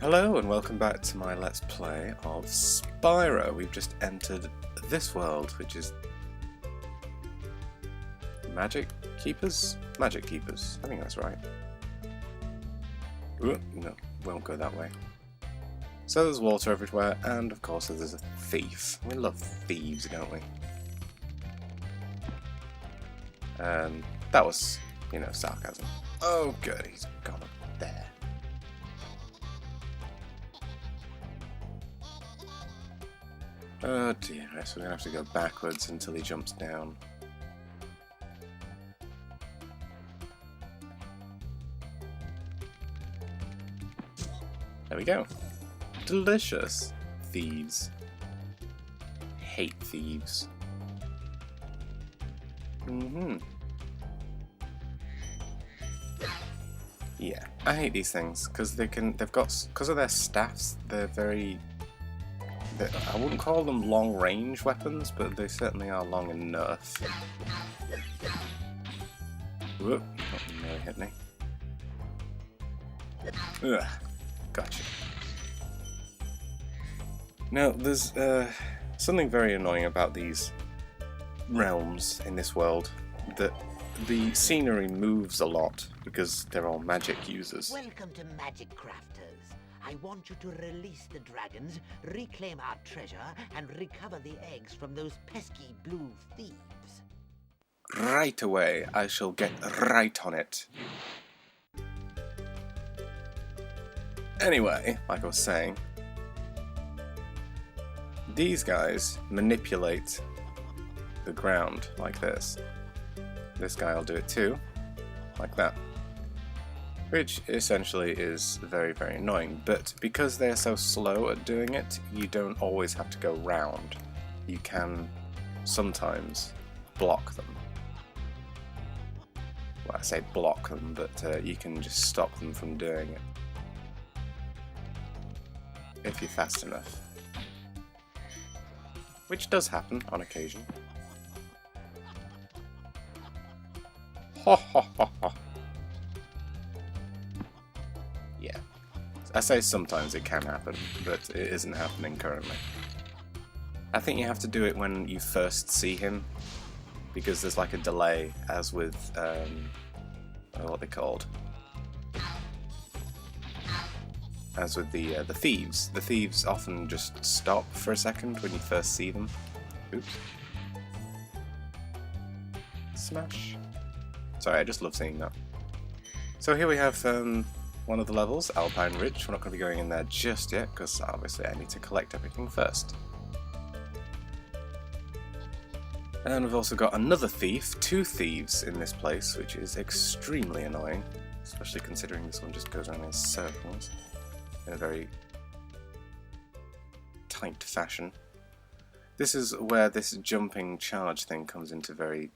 Hello and welcome back to my Let's Play of Spyro. We've just entered this world, which is Magic Keepers? Magic Keepers, I think that's right. Ooh, no, won't go that way. So there's water everywhere, and of course there's a thief. We love thieves, don't we? That was, sarcasm. Oh good, he's gone up there. Oh dear, so we're going to have to go backwards until he jumps down. There we go. Delicious. Thieves. Hate thieves. Yeah, I hate these things because because of their staffs, they're very... I wouldn't call them long-range weapons, but they certainly are long enough. Whoop, that nearly hit me. Ugh, gotcha. Now, there's something very annoying about these realms in this world, that the scenery moves a lot because they're all magic users. Welcome to Magic Crafters. I want you to release the dragons, reclaim our treasure, and recover the eggs from those pesky blue thieves. Right away, I shall get right on it. Anyway, like I was saying, these guys manipulate the ground like this. This guy will do it too, like that. Which essentially is very, very annoying, but because they're so slow at doing it, you don't always have to go round. You can sometimes block them. Well, I say block them, but you can just stop them from doing it. If you're fast enough. Which does happen on occasion. Ho ho ho ho. Yeah. I say sometimes it can happen, but it isn't happening currently. I think you have to do it when you first see him, because there's like a delay, as with, what they're called. As with the thieves. The thieves often just stop for a second when you first see them. Oops. Smash. Sorry, I just love seeing that. So here we have one of the levels, Alpine Ridge. We're not going to be going in there just yet, because obviously I need to collect everything first. And we've also got another thief, two thieves in this place, which is extremely annoying, especially considering this one just goes around in circles in a very tight fashion. This is where this jumping charge thing comes into very,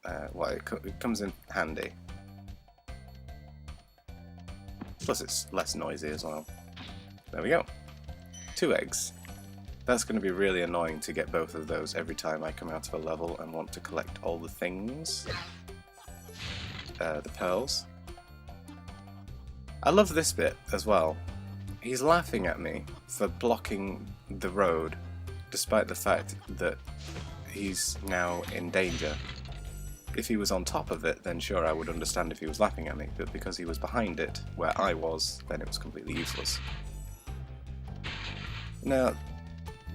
it comes in handy. Plus it's less noisy as well. There we go. 2 eggs. That's going to be really annoying to get both of those every time I come out of a level and want to collect all the things. The pearls. I love this bit as well. He's laughing at me for blocking the road, despite the fact that he's now in danger. If he was on top of it, then sure, I would understand if he was laughing at me, but because he was behind it, where I was, then it was completely useless. Now,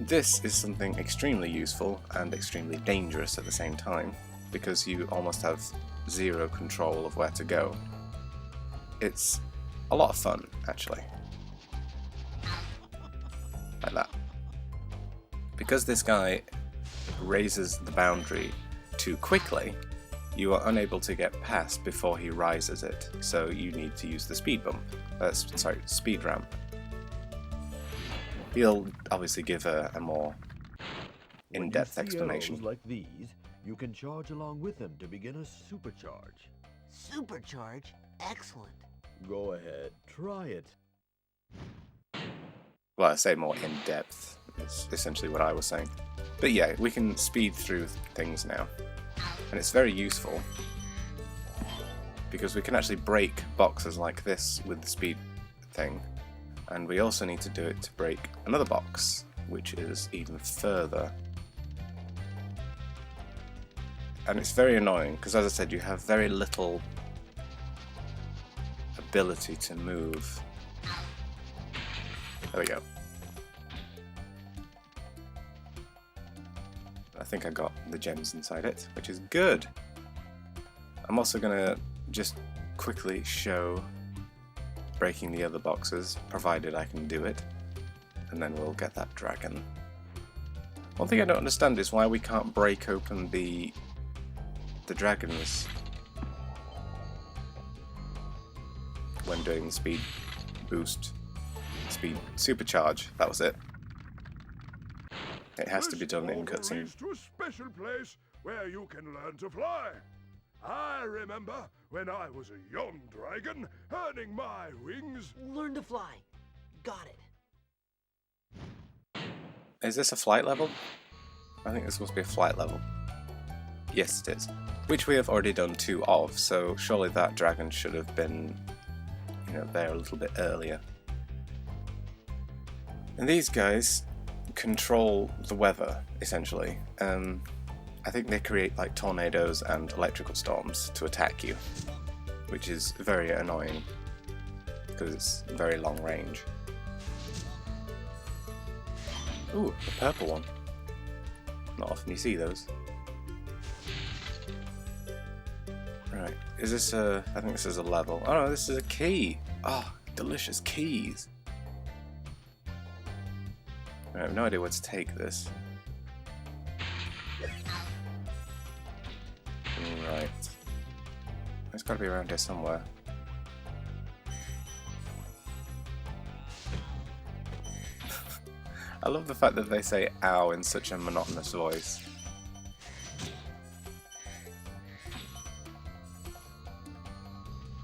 this is something extremely useful and extremely dangerous at the same time, because you almost have zero control of where to go. It's a lot of fun, actually. Like that. Because this guy raises the boundary too quickly, you are unable to get past before he rises it, so you need to use the speed bump. Speed ramp. He'll obviously give a more in-depth explanation. When you see arrows like these, you can charge along with them to begin a supercharge. Supercharge? Excellent. Go ahead, try it. Well, I say more in-depth, is essentially what I was saying. But yeah, we can speed through things now. And it's very useful, because we can actually break boxes like this with the speed thing, And we also need to do it to break another box, which is even further. And it's very annoying because, as I said, you have very little ability to move. There we go. I think I got the gems inside it, which is good. I'm also going to just quickly show breaking the other boxes, provided I can do it, and then we'll get that dragon. One thing I don't understand is why we can't break open the dragons when doing the speed boost, speed supercharge. That was it. It has to be done in cutscene. To a special place where you can learn to fly. I remember when I was a young dragon, earning my wings. Learn to fly. Got it. Is this a flight level? I think this must be a flight level. Yes, it is. Which we have already done 2 of, so surely that dragon should have been, you know, there a little bit earlier. And these guys control the weather, essentially. I think they create like tornadoes and electrical storms to attack you, which is very annoying because it's very long range. Ooh, the purple one. Not often you see those. Right, is this a... I think this is a level. Oh no, this is a key! Oh, delicious keys! I have no idea where to take this. Right. It's got to be around here somewhere. I love the fact that they say ow in such a monotonous voice.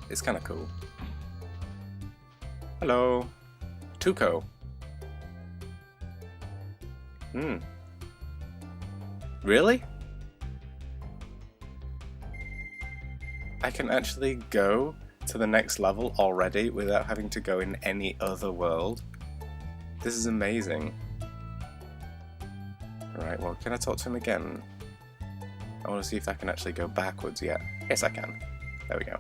It's kind of cool. Hello. Tuco. Really? I can actually go to the next level already without having to go in any other world. This is amazing. Alright, well, can I talk to him again? I want to see if I can actually go backwards yet. Yes, I can. There we go.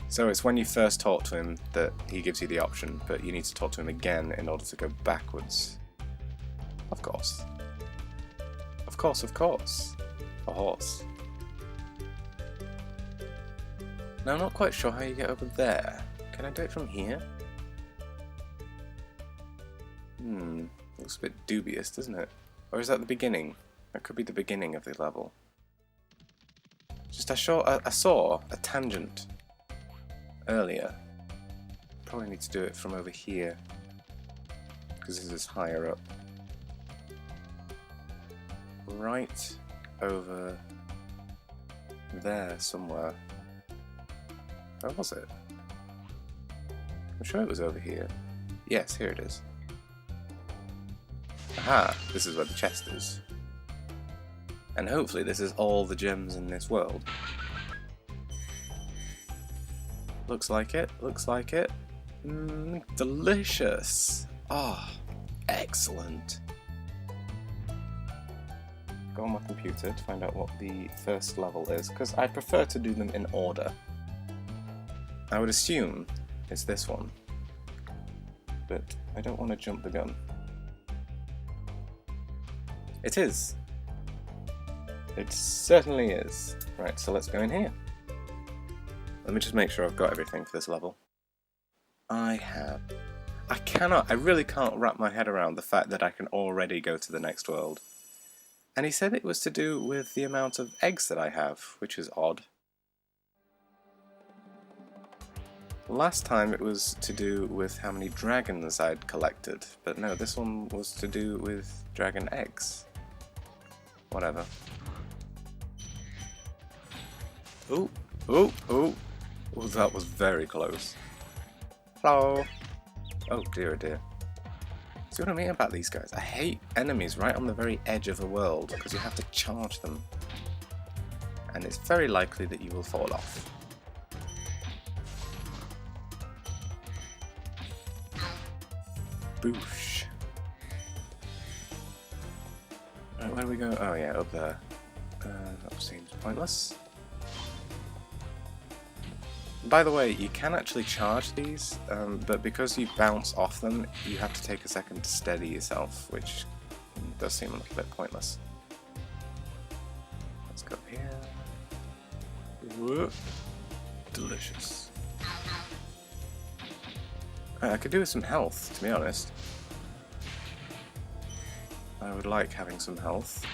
So it's when you first talk to him that he gives you the option, but you need to talk to him again in order to go backwards. Of course. Of course, of course. A horse. Now, I'm not quite sure how you get over there. Can I do it from here? Looks a bit dubious, doesn't it? Or is that the beginning? That could be the beginning of the level. Just I saw a tangent earlier. Probably need to do it from over here, because this is higher up. Right over there somewhere. Where was it? I'm sure it was over here. Yes, here it is. Aha! This is where the chest is. And hopefully this is all the gems in this world. Looks like it, looks like it. Delicious! Oh, excellent! Go on my computer to find out what the first level is, because I prefer to do them in order. I would assume it's this one, but I don't want to jump the gun. It is! It certainly is. Right, so let's go in here. Let me just make sure I've got everything for this level. I have. I really can't wrap my head around the fact that I can already go to the next world. And he said it was to do with the amount of eggs that I have, which is odd. Last time it was to do with how many dragons I'd collected, but no, this one was to do with dragon eggs. Whatever. Ooh, ooh, ooh. Oh, that was very close. Hello. Oh dear, oh dear. See what I mean about these guys? I hate enemies right on the very edge of the world, because you have to charge them. And it's very likely that you will fall off. Boosh. Where do we go? Oh yeah, up there. That seems pointless. By the way, you can actually charge these, but because you bounce off them, you have to take a second to steady yourself, which does seem a little bit pointless. Let's go up here. Whoa. Delicious. I could do with some health, to be honest. I would like having some health.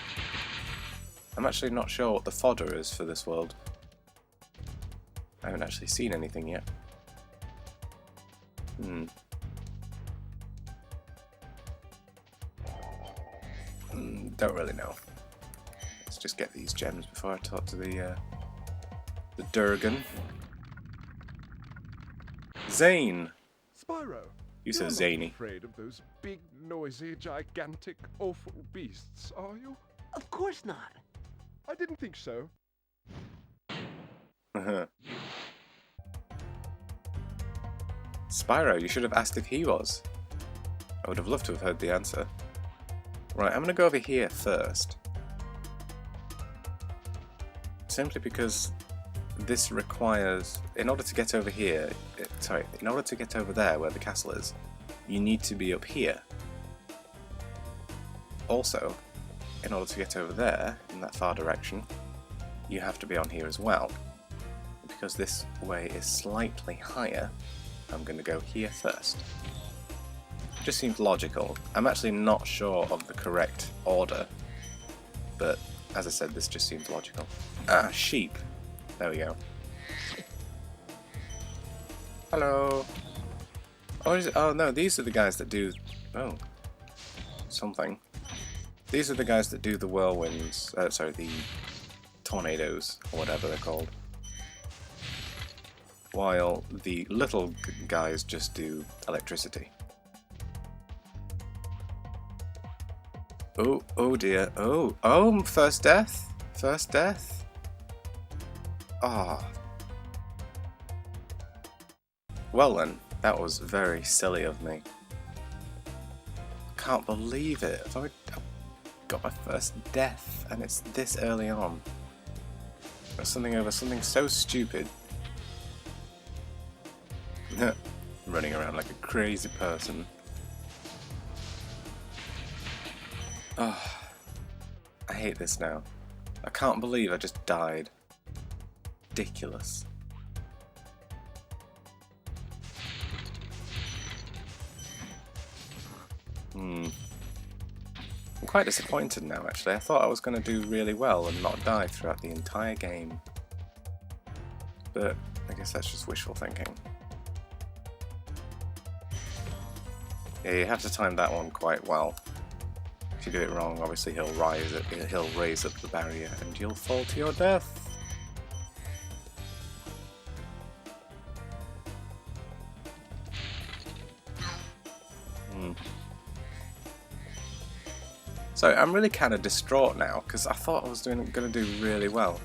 I'm actually not sure what the fodder is for this world. I haven't actually seen anything yet. Don't really know. Let's just get these gems before I talk to the Durgan. Zane! Spyro, You so you're zany. not afraid of those big, noisy, gigantic, awful beasts, are you? Of course not. I didn't think so. Spyro, you should have asked if he was. I would have loved to have heard the answer. Right, I'm gonna go over here first. Simply because this requires, in order to get over here, in order to get over there where the castle is, you need to be up here. Also, in order to get over there, in that far direction, you have to be on here as well. Because this way is slightly higher, I'm going to go here first. Just seems logical. I'm actually not sure of the correct order, but as I said, this just seems logical. Ah, sheep. There we go. Hello. Oh, is it? Oh no, these are the guys that do... Oh. Something. These are the guys that do the whirlwinds, sorry, the tornadoes, or whatever they're called. While the little guys just do electricity. Oh, oh dear. Oh, first death? First death? Ah. Well then, that was very silly of me. Can't believe it. I've already got my first death, and it's this early on. Got something over something so stupid. Running around like a crazy person. Oh, I hate this now. I can't believe I just died. Ridiculous. I'm quite disappointed now, actually. I thought I was going to do really well and not die throughout the entire game. But I guess that's just wishful thinking. Yeah, you have to time that one quite well. If you do it wrong, obviously he'll raise up the barrier and you'll fall to your death. So I'm really kind of distraught now because I thought I was going to do really well.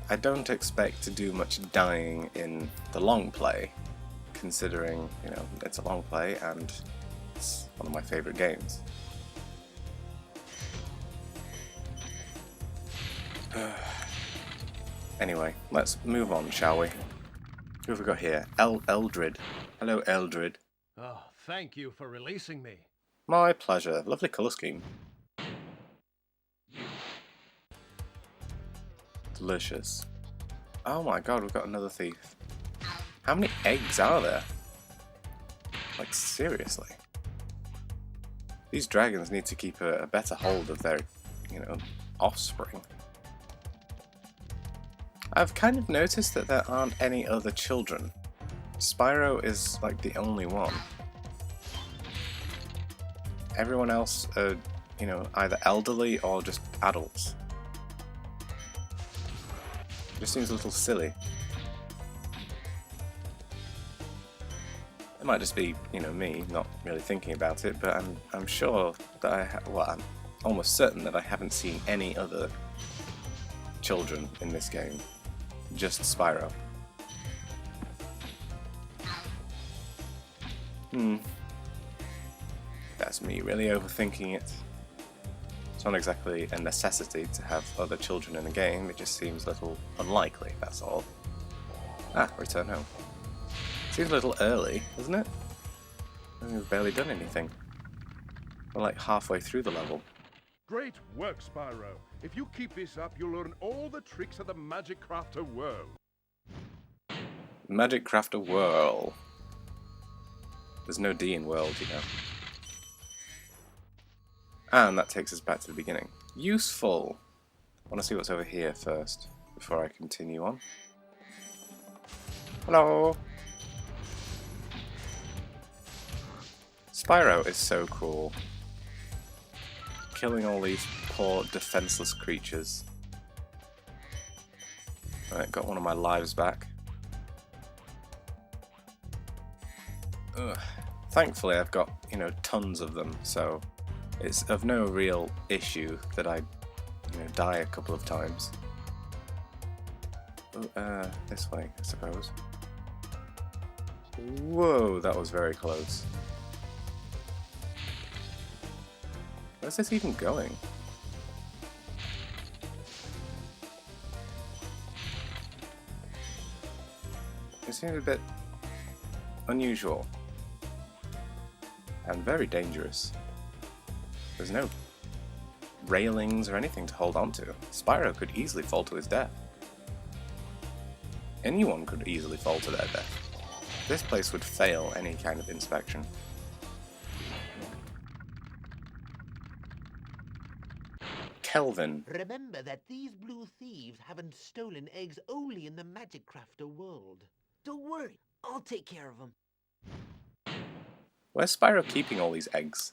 I don't expect to do much dying in the long play, considering, you know, it's a long play and it's one of my favourite games. Anyway, let's move on, shall we? Who have we got here? Eldred. Hello, Eldred. Oh, thank you for releasing me. My pleasure. Lovely colour scheme. Delicious. Oh my god, we've got another thief. How many eggs are there? Like, seriously. These dragons need to keep a better hold of their, you know, offspring. I've kind of noticed that there aren't any other children. Spyro is, like, the only one. Everyone else are, you know, either elderly or just adults. It just seems a little silly. It might just be, you know, me not really thinking about it, but I'm sure that I'm almost certain that I haven't seen any other children in this game. Just Spyro. That's me really overthinking it. It's not exactly a necessity to have other children in the game, it just seems a little unlikely, that's all. Ah, return home. Seems a little early, doesn't it? I think we've barely done anything. We're like halfway through the level. Great work, Spyro. If you keep this up, you'll learn all the tricks of the Magic Crafter world. Magic Crafter Whirl. There's no D in world, you know. And that takes us back to the beginning. Useful! I want to see what's over here first, before I continue on. Hello! Spyro is so cool. Killing all these poor, defenseless creatures. Alright, got one of my lives back. Ugh. Thankfully I've got, you know, tons of them, so it's of no real issue that I, you know, die a couple of times. Oh, this way, I suppose. Whoa, that was very close. Where's this even going? It seems a bit unusual. And very dangerous. There's no railings or anything to hold on to. Spyro could easily fall to his death. Anyone could easily fall to their death. This place would fail any kind of inspection. Kelvin. Remember that these blue thieves haven't stolen eggs only in the Magic Crafter world. Don't worry, I'll take care of them. Where's Spyro keeping all these eggs?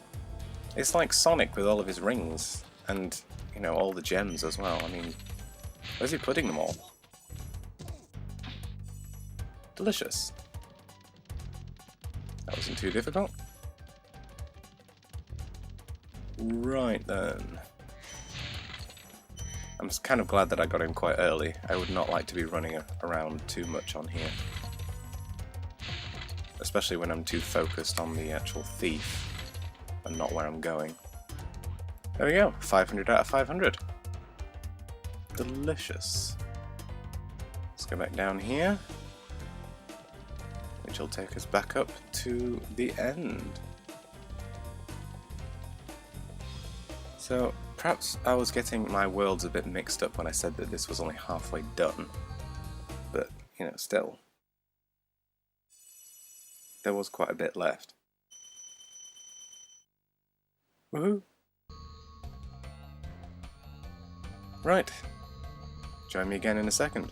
It's like Sonic with all of his rings, and, you know, all the gems as well. I mean, where's he putting them all? Delicious. That wasn't too difficult. Right then. I'm kind of glad that I got in quite early. I would not like to be running around too much on here. Especially when I'm too focused on the actual thief and not where I'm going. There we go, 500 out of 500. Delicious. Let's go back down here, which will take us back up to the end. So perhaps I was getting my worlds a bit mixed up when I said that this was only halfway done, but, you know, still. There was quite a bit left. Woohoo! Right. Join me again in a second.